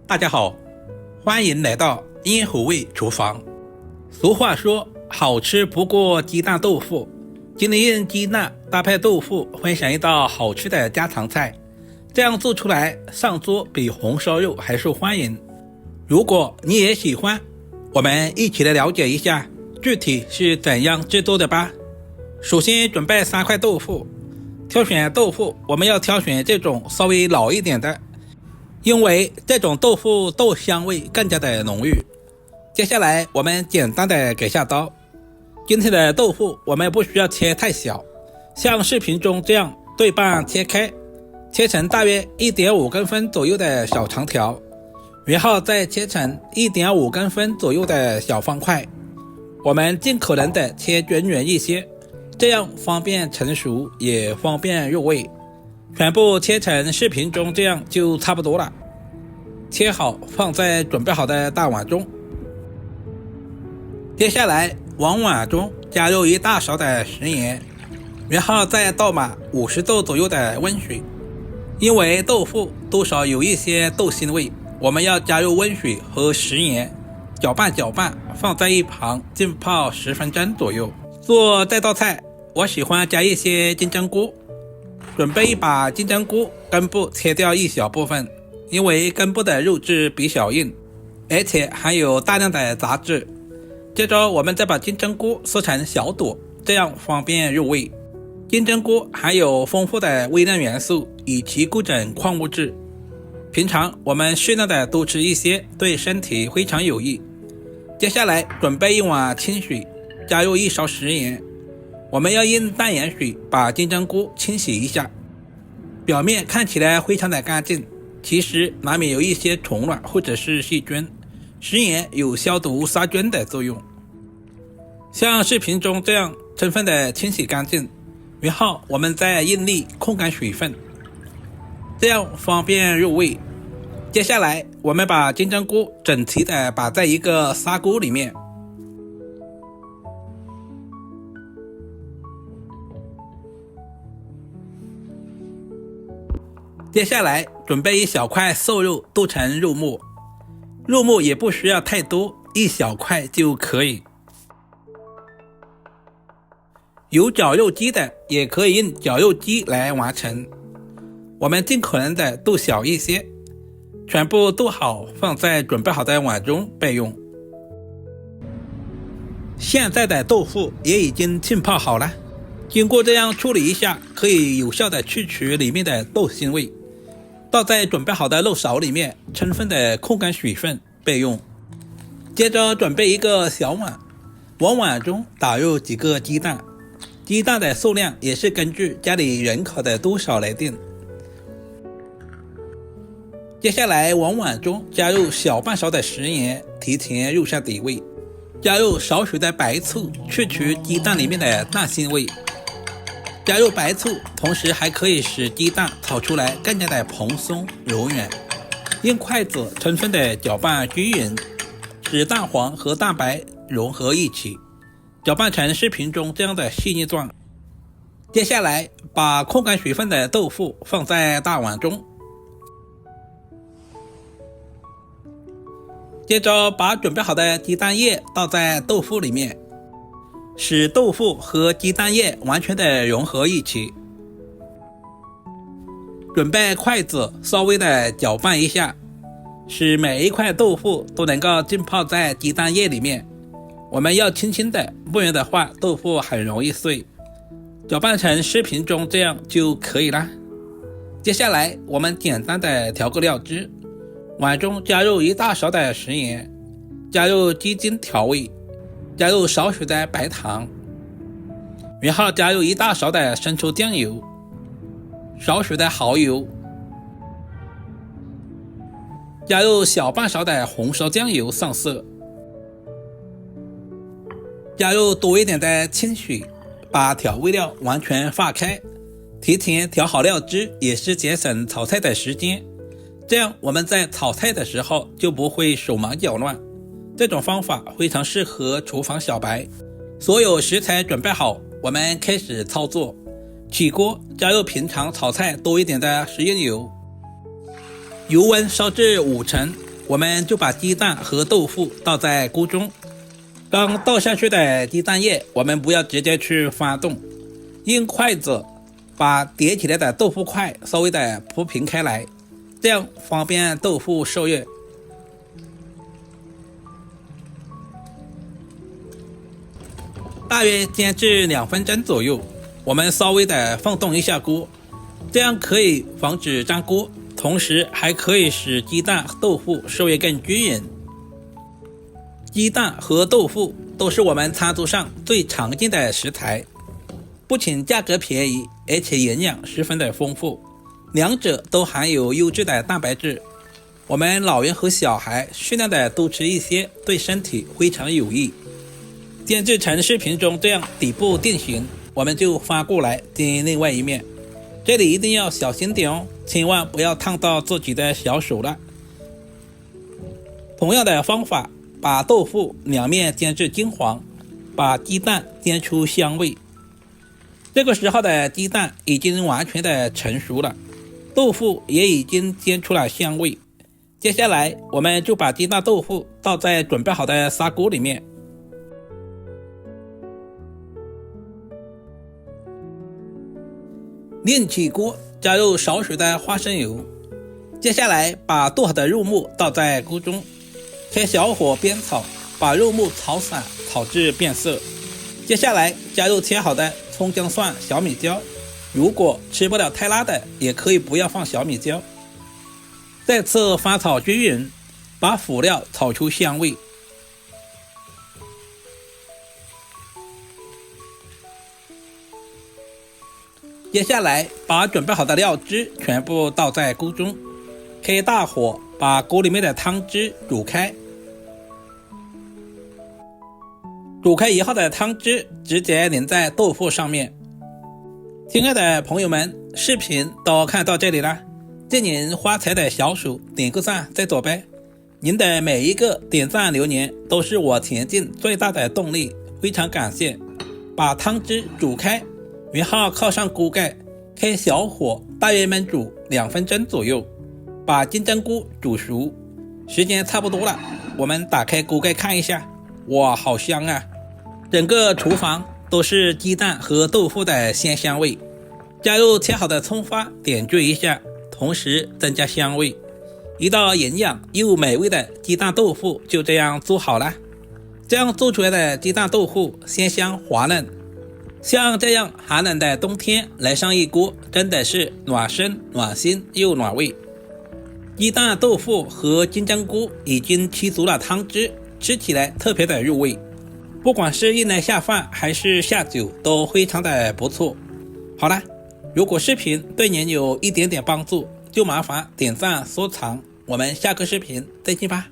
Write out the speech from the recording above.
大家好，欢迎来到咽喉味厨房。俗话说，好吃不过鸡蛋豆腐。今天用鸡蛋搭配豆腐，分享一道好吃的家常菜。这样做出来，上桌比红烧肉还受欢迎。如果你也喜欢，我们一起来了解一下具体是怎样制作的吧。首先准备3块豆腐，挑选豆腐我们要挑选这种稍微老一点的，因为这种豆腐豆香味更加的浓郁。接下来我们简单的给下刀。今天的豆腐我们不需要切太小，像视频中这样对半切开，切成大约 1.5 公分左右的小长条，然后再切成 1.5 公分左右的小方块。我们尽可能的切均匀一些，这样方便成熟也方便入味。全部切成视频中这样就差不多了。切好放在准备好的大碗中。接下来往碗中加入1大勺的食盐，然后再倒满50度左右的温水。因为豆腐多少有一些豆腥味，我们要加入温水和食盐，搅拌搅拌，放在一旁浸泡10分钟左右。做这道菜，我喜欢加一些金针菇。准备一把金针菇，根部切掉一小部分，因为根部的肉质比较硬，而且含有大量的杂质。接着我们再把金针菇撕成小朵，这样方便入味。金针菇含有丰富的微量元素以及各种矿物质，平常我们适量的多吃一些，对身体非常有益。接下来准备一碗清水，加入1勺食盐。我们要用淡盐水把金针菇清洗一下，表面看起来非常的干净，其实难免有一些虫卵或者是细菌，食盐有消毒杀菌的作用。像视频中这样充分的清洗干净，然后我们再用力控干水分，这样方便入味。接下来我们把金针菇整齐的摆在一个砂锅里面，接下来准备一小块瘦肉剁成肉末，肉末也不需要太多，1小块就可以。有绞肉机的也可以用绞肉机来完成，我们尽可能的剁小一些，全部剁好放在准备好的碗中备用。现在的豆腐也已经浸泡好了，经过这样处理一下，可以有效的去除里面的豆腥味。倒在准备好的肉勺里面，充分的控干水分备用。接着准备一个小碗，往碗中打入几个鸡蛋，鸡蛋的数量也是根据家里人口的多少来定。接下来往碗中加入小半勺的食盐，提前入下底味，加入少许的白醋，去除鸡蛋里面的淡腥味。加入白醋，同时还可以使鸡蛋炒出来更加的蓬松柔软。用筷子充分的搅拌均匀，使蛋黄和蛋白融合一起，搅拌成视频中这样的细腻状。接下来把控干水分的豆腐放在大碗中，接着把准备好的鸡蛋液倒在豆腐里面，使豆腐和鸡蛋液完全的融合一起。准备筷子稍微的搅拌一下，使每一块豆腐都能够浸泡在鸡蛋液里面。我们要轻轻的，不然的话豆腐很容易碎。搅拌成视频中这样就可以了。接下来我们简单的调个料汁，碗中加入1大勺的食盐，加入鸡精调味，加入少许的白糖，然后加入1大勺的生抽酱油，少许的蚝油，加入小半勺的红烧酱油上色，加入多一点的清水，把调味料完全化开。提前调好料汁也是节省炒菜的时间，这样我们在炒菜的时候就不会手忙脚乱。这种方法非常适合厨房小白。所有食材准备好，我们开始操作。起锅，加入平常炒菜多一点的食用油，油温烧至5成，我们就把鸡蛋和豆腐倒在锅中。刚倒下去的鸡蛋液，我们不要直接去翻动，用筷子把叠起来的豆腐块稍微的铺平开来，这样方便豆腐受热。大约煎至2分钟左右，我们稍微的放动一下锅，这样可以防止粘锅，同时还可以使鸡蛋豆腐受热更均匀。鸡蛋和豆腐都是我们餐桌上最常见的食材，不仅价格便宜，而且营养十分的丰富，两者都含有优质的蛋白质。我们老人和小孩适量的多吃一些，对身体非常有益。煎制成视频中这样底部定型，我们就翻过来煎另外一面，这里一定要小心点哦，千万不要烫到自己的小手了。同样的方法，把豆腐两面煎至金黄，把鸡蛋煎出香味。这个时候的鸡蛋已经完全的成熟了，豆腐也已经煎出了香味。接下来我们就把鸡蛋豆腐倒在准备好的砂锅里面，另起锅，加入少许的花生油。接下来把剁好的肉末倒在锅中，开小火煸炒，把肉末炒散，炒至变色。接下来加入切好的葱姜蒜、小米椒，如果吃不了太辣的，也可以不要放小米椒。再次翻炒均匀，把辅料炒出香味。接下来把准备好的料汁全部倒在锅中，开大火把锅里面的汤汁煮开。煮开以后的汤汁直接淋在豆腐上面。亲爱的朋友们，视频都看到这里了，借您发财的小手点个赞再走呗。您的每一个点赞留言都是我前进最大的动力，非常感谢。把汤汁煮开，然后靠上锅盖，开小火大约焖煮2分钟左右，把金针菇煮熟。时间差不多了，我们打开锅盖看一下，哇，好香啊！整个厨房都是鸡蛋和豆腐的鲜香味。加入切好的葱花点缀一下，同时增加香味。一道营养又美味的鸡蛋豆腐就这样做好了。这样做出来的鸡蛋豆腐鲜香滑嫩，像这样寒冷的冬天来上一锅，真的是暖身暖心又暖胃。鸡蛋豆腐和金针菇已经吸足了汤汁，吃起来特别的入味，不管是用来下饭还是下酒都非常的不错。好了，如果视频对您有一点点帮助，就麻烦点赞收藏，我们下个视频再见吧。